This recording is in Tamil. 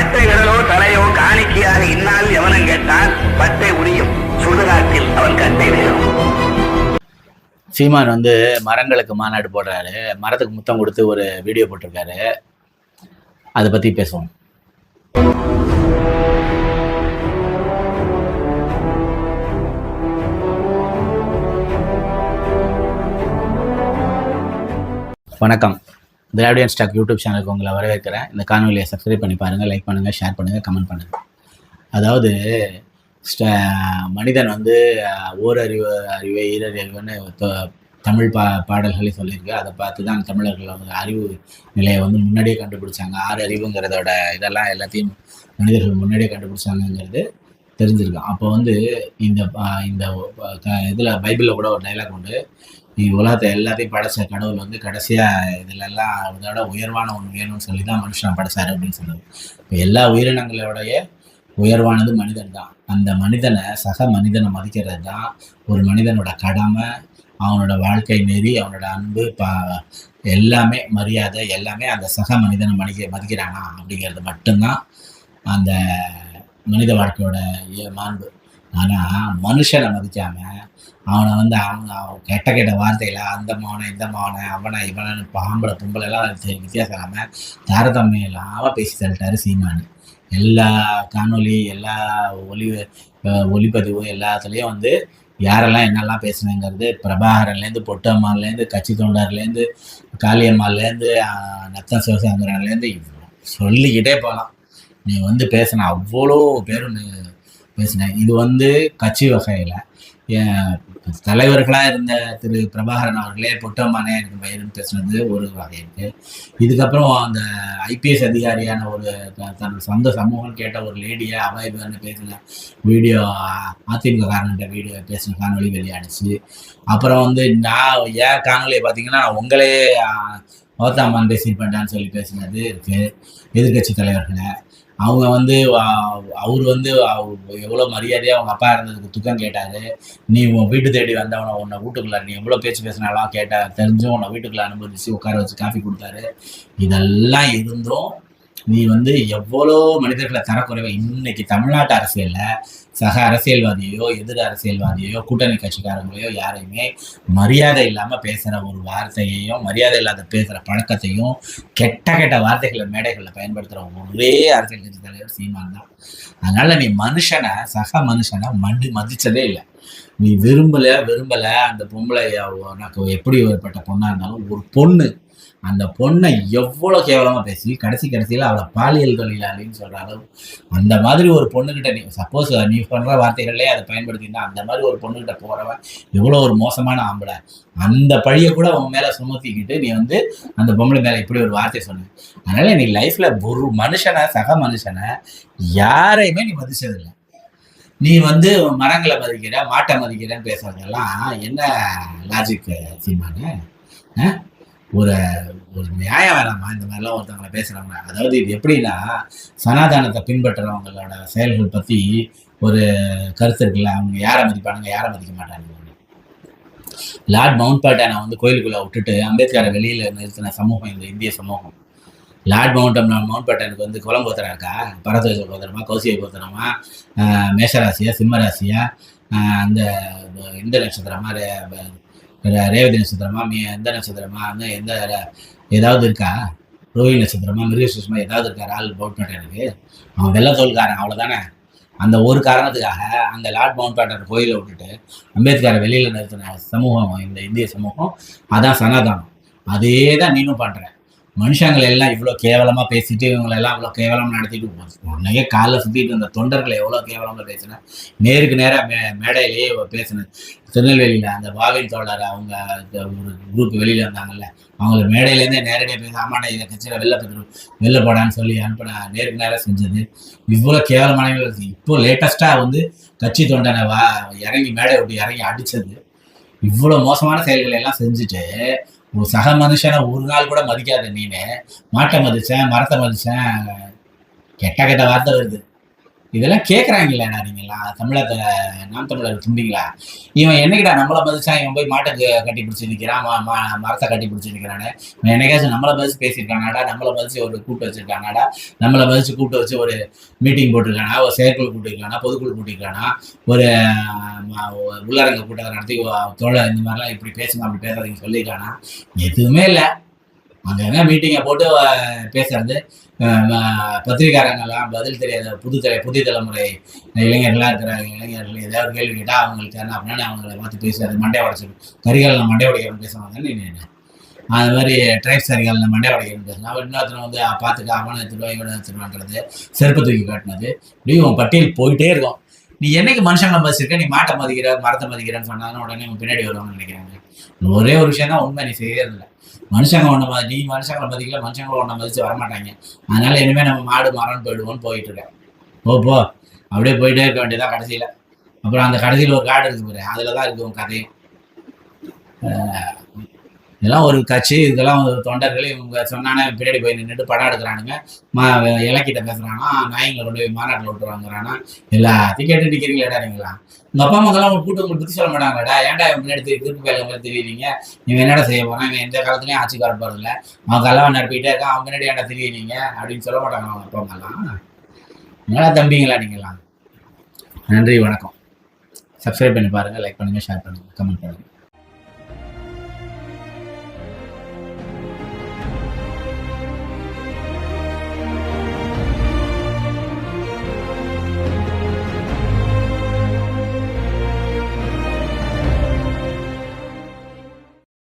கட்டை விரலோ தலையோ காணிக்கையாக இந்நாள் எவனும் கேட்டால் பட்டை உரியும் சுடுகாட்டில் அவன் கட்டை விழும். சீமான் வந்து மரங்களுக்கு மாநாடு போடுறாரு, மரத்துக்கு முத்தம் கொடுத்து ஒரு வீடியோ போட்டிருக்காரு. அதை பத்தி பேசுவோம். வணக்கம். திராவிடியன் ஸ்டாக் யூடியூப் சேனலுக்கு உங்களை வரவேற்கிறேன். இந்த காணொலியை சப்ஸ்கிரைப் பண்ணி பாருங்கள், லைக் பண்ணுங்கள், ஷேர் பண்ணுங்கள், கமெண்ட் பண்ணுங்கள். அதாவது மனிதன் வந்து ஓரறிவு அறிவை ஈரறிவுன்னு தமிழ் பாடல்களே சொல்லியிருக்கு. அதை பார்த்து தான் தமிழர்கள் வந்து அறிவு நிலையை வந்து முன்னாடியே கண்டுபிடிச்சாங்க. 6 அறிவுங்கிறதோட இதெல்லாம் எல்லாத்தையும் மனிதர்கள் முன்னாடியே கண்டுபிடிச்சாங்கங்கிறது தெரிஞ்சிருக்கும். அப்போ வந்து இந்த இதில் பைபிளில் கூட ஒரு டைலாக் உண்டு. நீ உலகத்தை எல்லாத்தையும் படைச்ச கடவுள் வந்து கடைசியாக இதிலெல்லாம் அதோட உயர்வான ஒன்று வேணும்னு சொல்லி தான் மனுஷன் படைச்சாரு அப்படின்னு சொல்லுது. இப்போ எல்லா உயிரினங்களோடைய உயர்வானது மனிதன் தான். அந்த மனிதனை சக மனிதனை மதிக்கிறது தான் ஒரு மனிதனோட கடமை. அவனோட வாழ்க்கை நெறி, அவனோட அன்பு, எல்லாமே மரியாதை, எல்லாமே அந்த சக மனிதனை மதிக்கிறானா அப்படிங்கிறது மட்டும்தான் அந்த மனித வாழ்க்கையோட மாண்பு. ஆனால் மனுஷனை மதிக்காம அவனை வந்து கெட்ட கெட்ட வார்த்தையில அந்த மகனை இந்த மகனை அவனை இவனை பாம்பளை பொம்பளெல்லாம் வித்தியாசம் இல்லாமல் தாரதமியம் இல்லாமல் பேசி தள்ளிட்டாரு சீமானு. எல்லா காணொலி, எல்லா ஒளிப்பதிவு எல்லாத்துலேயும் வந்து யாரெல்லாம் என்னெல்லாம் பேசுனேங்கிறது, பிரபாகரன்லேருந்து பொட்டம்மான்லேருந்து கட்சி தொண்டர்லேருந்து காளியம்மாலேருந்து நத்தம் சிவசங்கரன்லேருந்து சொல்லிக்கிட்டே போகலாம். நீ வந்து பேசின அவ்வளோ பேரும் பேசினேன். இது வந்து கட்சி வகையில் தலைவர்களாக இருந்த திரு பிரபாகரன் அவர்களே பொட்டம்மானே எனக்கு பயிர்னு பேசுனது ஒரு வகை இருக்குது. இதுக்கப்புறம் அந்த ஐபிஎஸ் அதிகாரியான ஒரு தன் சொந்த சமூகம் கேட்ட ஒரு லேடியை அவாய்வுன்னு பேசின வீடியோ, அதிமுக காரன்கிட்ட வீடியோ பேசின காணொலி வெளியாடுச்சு. அப்புறம் வந்து நான் ஏன் காணொலியை பார்த்தீங்கன்னா உங்களே ஓத்தாமான் பேசியிருப்பேன்டான்னு சொல்லி பேசினது இருக்குது. எதிர்கட்சி தலைவர்களை அவங்க வந்து அவர் வந்து எவ்வளோ மரியாதையாக அவங்க அப்பா இருந்ததுக்கு துக்கம் கேட்டார். நீ உன் வீட்டு தேடி வந்தவனை உன்னை வீட்டுக்குள்ளே நீ எவ்வளோ பேச்சு பேசினாலாம் தெரிஞ்சும் உன்னை வீட்டுக்குள்ளே அனுமதிச்சு உட்கார வச்சு காஃபி கொடுத்தாரு. இதெல்லாம் இருந்தும் நீ வந்து எவ்வளோ மனிதர்களை தரக்குறைவா இன்னைக்கு தமிழ்நாட்டு அரசியலில் சக அரசியல்வாதியோ எதிர் அரசியல்வாதியோ கூட்டணி கட்சிக்காரங்களையோ யாரையுமே மரியாதை இல்லாமல் பேசுகிற ஒரு வார்த்தையையும் மரியாதை இல்லாத பேசுகிற பழக்கத்தையும் கெட்ட கெட்ட வார்த்தைகளை மேடைகளில் பயன்படுத்துகிற ஒரே அரசியல் கட்சி தலைவர் சீமான் தான். அதனால் நீ மனுஷனை சக மனுஷனை மதித்ததே இல்லை. நீ விரும்பலை அந்த பொம்பளை உனக்கு எப்படி ஏற்பட்ட பொண்ணாக இருந்தாலும் ஒரு பொண்ணு அந்த பொண்ணை எவ்வளோ கேவலமாக பேசி கடைசியில் அவளை பாலியல் தொழிலாளின்னு சொல்கிற அளவு அந்த மாதிரி ஒரு பொண்ணுக்கிட்ட நீ சப்போஸ் நீ பண்ணுற வார்த்தைகள்லேயே அதை பயன்படுத்தினா அந்த மாதிரி ஒரு பொண்ணுக்கிட்ட போகிறவன் எவ்வளோ ஒரு மோசமான ஆம்பளை. அந்த பழியை கூட உன் மேலே சுமத்திக்கிட்டு நீ வந்து அந்த பொம்பளை மேலே இப்படி ஒரு வார்த்தை சொன்ன. அதனால் நீ லைஃப்பில் ஒரு மனுஷனை சக மனுஷனை யாரையுமே நீ மதிச்சதில்லை. நீ வந்து மரங்களை மதிக்கிற மாட்டை மதிக்கிறேன்னு பேசுறதெல்லாம் என்ன லாஜிக் சீமானு? ஒரு நியாயம் வேணாமா இந்த மாதிரிலாம் ஒருத்தவங்களை பேசுகிறவங்க? அதாவது இது எப்படின்னா சனாதானத்தை பின்பற்றுறவங்களோட செயல்கள் பற்றி ஒரு கருத்து இருக்குல்ல, அவங்க யாரை மதிப்பானுங்க யாரை மதிக்க மாட்டாங்க. லார்ட் மவுண்ட் பேட்டனை வந்து கோயிலுக்குள்ளே விட்டுட்டு அம்பேத்கரை வெளியில் நிறுத்தின சமூகம் இந்த இந்திய சமூகம். லார்ட் மவுண்ட் பேட்டனுக்கு வந்து குளம் போத்துறாக்கா, பரதேச போத்துறமா, கௌசியை போத்துறமா, மேஷராசியா சிம்மராசியா, அந்த இந்த நட்சத்திரமா ரேவதி நட்சத்திரமா, எந்த நட்சத்திரமா, அந்த எந்த ஏதாவது இருக்கா, ரோஹிணி நட்சத்திரமா, மிருகசூஷமா ஏதாவது இருக்கா லார்ட் மவுண்ட் பேட்டனுக்கு? அவன் வெள்ளத்தோல்காரன் அவ்வளோதானே. அந்த ஒரு காரணத்துக்காக அந்த லார்ட் மவுண்ட் பேட்டன் கோயிலை விட்டுட்டு அம்பேத்கரை வெளியில் நிறுத்தின சமூகம் இந்த இந்திய சமூகம், அதான் சனாதானம். அதே தான் நீனும் பண்ணுற. மனுஷங்களை எல்லாம் இவ்வளோ கேவலமாக பேசிட்டு இவங்களெல்லாம் இவ்வளோ கேவலமாக நடத்திட்டு உன்னையே காலில் சுற்றிட்டு இருந்த தொண்டர்களை எவ்வளோ கேவலமாக பேசினேன். நேருக்கு நேராக மேடையிலேயே பேசினேன். திருநெல்வேலியில் அந்த வாவின் தோழர் அவங்க ஒரு குரூப் வெளியில் வந்தாங்கல்ல, அவங்கள மேடையிலேருந்தே நேரடியாக பேச ஆமாண்டா இதை கட்சியில் வெளில போடான்னு சொல்லி அனுப்பின நேருக்கு நேராக செஞ்சது இவ்வளோ கேவலமான. இப்போ லேட்டஸ்ட்டாக வந்து கட்சி தொண்டனை இறங்கி மேடை விட்டு இறங்கி அடித்தது இவ்வளோ மோசமான செயல்களை எல்லாம் செஞ்சுட்டு ஒரு சக மனுஷனை ஒரு நாள் கூட மதிக்காத நீனு மாட்டை மதித்தேன் மரத்தை மதித்தேன் கெட்ட வார்த்தை வருது. இதெல்லாம் கேட்குறாங்களேடா நீங்களா தமிழத்தை நாம் தமிழர் தும்பிங்களா? இவன் என்னைக்கிடா நம்மளை மதிச்சா இவன் போய் மாட்டை கட்டி பிடிச்சி நிற்கிறான், மரத்தை கட்டி பிடிச்சி நிற்கிறானே. இவன் என்னைக்காச்சும் நம்மளை மதிச்சு பேசியிருக்கானாடா? நம்மளை மதிச்சு ஒரு கூட்டு வச்சிருக்கானாடா? நம்மளை மதிச்சு கூட்டு வச்சு ஒரு மீட்டிங் போட்டிருக்கானா? ஒரு செயற்குழு கூட்டிருக்கானா? பொதுக்குழு கூட்டிருக்கானா? ஒரு உள்ளரங்க கூட்டத்தை நடத்தி தோழர் இந்த மாதிரிலாம் இப்படி பேசுங்க அப்படி பேசுறதுக்கு சொல்லியிருக்கானா? எதுவுமே இல்லை. அங்கங்க மீட்டிங்கை போட்டு பேசுறது. பத்திரிகாரங்கள்லாம் பதில் தெரியாத புதிய தலைமுறை இளைஞர்களாக இருக்கிற இளைஞர்கள் ஏதாவது கேள்வி கேட்டால் அவங்களுக்கு என்ன அப்படின்னா அவங்களை பார்த்து பேசுறது மண்டை உடைச்சிடும். கரிகாலில் மண்டை உடைக்கிறோம் பேசுவாங்கன்னு அது மாதிரி ட்ரைப்ஸ் கரிகாலில் மண்டை உடைக்கிறோம் பேசுனா அவர் இன்னொருத்தனை பார்த்துக்க அவனை எடுத்துருவான் இவனை எடுத்துருவான்றது செருப்பு தூக்கி காட்டினது இப்படி உன் பட்டியல் போயிட்டே இருக்கும். நீ என்னைக்கு மனுஷங்களை மதிச்சிருக்க? நீ மாட்டை மதிக்கிற மரத்தை மதிக்கிறேன்னு சொன்னாலும் உடனே பின்னாடி வருவாங்கன்னு நினைக்கிறாங்க. ஒரே ஒரு விஷயம் தான் உண்மை, நீ செய்யறதில்லை. மனுஷங்க ஒன்றை நீ மனுஷங்களை மதிக்கல, மனுஷங்களை ஒன்றை மதிச்சு வரமாட்டாங்க. அதனால இனிமேல் நம்ம மாடு மரம்னு போயிடுவோன்னு போயிட்டு இருக்கேன். போ அப்படியே போயிட்டே இருக்க வேண்டியதான் கடைசியில். அப்புறம் அந்த கடைசியில் ஒரு காடு இருக்கு பாரு, அதில் தான் இருக்கு உன் கதையும். இதெல்லாம் ஒரு கட்சி, இதெல்லாம் ஒரு தொண்டர்கள் இவங்க சொன்னானே பின்னாடி போய் நின்றுட்டு படம் எடுக்கிறானுங்க, இலக்கிட்ட பேசுகிறானா, நாய்ங்களை கொண்டு போய் மாநாட்டில் விட்டு வாங்குறானா, எல்லாத்தையும் கேட்டு நிற்கிறீங்களா நீங்களா? உங்கள் அப்பா அம்மாக்கெல்லாம் ஒரு கூட்டம் உங்களுக்கு புத்தி சொல்ல மாட்டாங்கடா. ஏன்டா இவன் பின்னாடி திருப்பி பயில மாதிரி தெரியுறீங்க? இவன் என்னடா செய்ய போகிறான்? இவன் எந்த காலத்துலையும் ஆட்சிக்கு வரப்போறதில்ல, அவன் கல்லவன் நடப்பிக்கிட்டே இருக்கான், அவன் பின்னாடி ஏன்டா தெரியுறீங்க அப்படின்னு சொல்ல மாட்டாங்க அவங்க அப்பா அம்மாலாம். என்னடா தம்பிங்களா நீங்களாம்? நன்றி, வணக்கம். சப்ஸ்கிரைப் பண்ணி பாருங்கள், லைக் பண்ணுங்கள், ஷேர் பண்ணுங்கள், கமெண்ட் பண்ணுங்கள்.